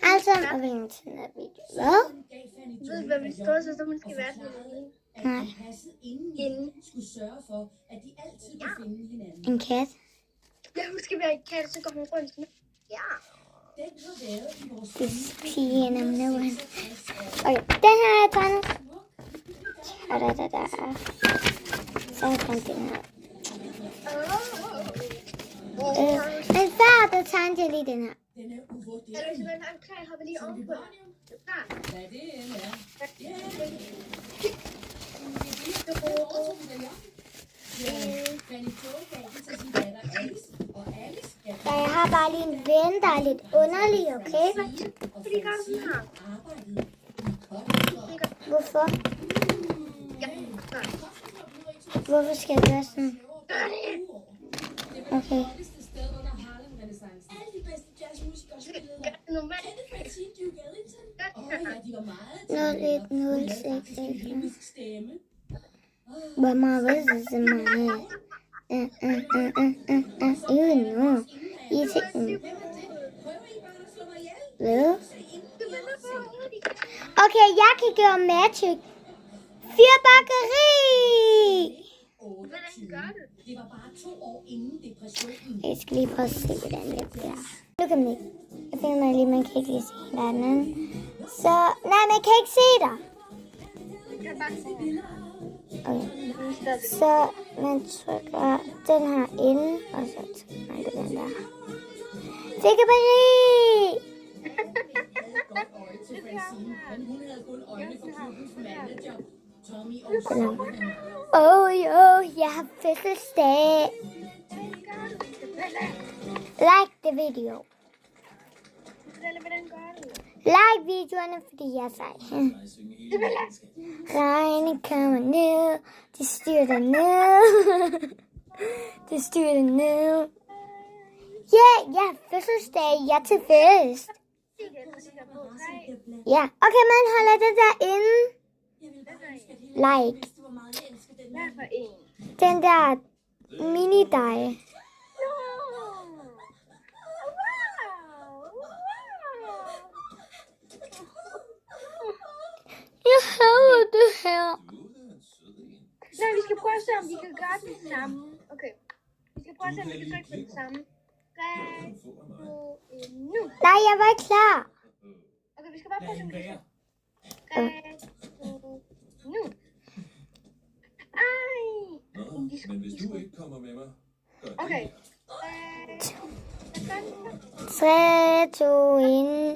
Altså, og vi har til den video. Hvad? Ved du, hvad min storesøster måske være til? Nej. En. En kat. Ja, hun skal være en kat, så går hun rundt. Ja. Det er pigen om nu. Okay, den her er tegnet. Så kom den her. Men før, der tegnede jeg lige den her. Er du simpelthen klar? Jeg hopper lige ovenpå. Klar? Ja, jeg har bare lige en ven, der er lidt underlig, okay? Fordi gør sådan her. Hvorfor? Ja, klar. Hvorfor skal jeg gøre sådan? Gør det. Okay. Gør det normalt. 0106. Hvor meget ved du så meget? Nu. I ting. Hvad? Okay, jeg kan gøre magic. Fyrbakkeri! Hvordan gør du? Jeg skal lige prøve at se, hvordan det bliver. Nu kan man ikke. Jeg finder mig lige, man kan ikke lige se hinanden. Så, nej, man kan ikke se dig. Jeg kan bare se det. Okay. Så man trykker den her inde, og så trykker man den der. Fyrbakkeri! Jeg har fødselsdag. Like the video. Hvordan gør du? Like videoerne, fordi jeg er sej. Regnen kommer ned. Det styrter ned. Det styrter ned. Ja, jeg har fødselsdag. Jeg er til fest. Ja, okay, man holder det der inde. Like. Hvad for en? Den der mini-dig. Jeg hader det her. Nej, vi skal prøve at se, om vi kan gøre det samme. Okay. Vi skal prøve at se, om vi kan trykke på det samme. 3, 2, 1, nu. Nej, jeg var ikke klar. Okay, vi skal bare prøve at se, om vi kan. 3, 2, nu. Ej. Men hvis du ikke kommer med mig, Okay. 3, 2, 1.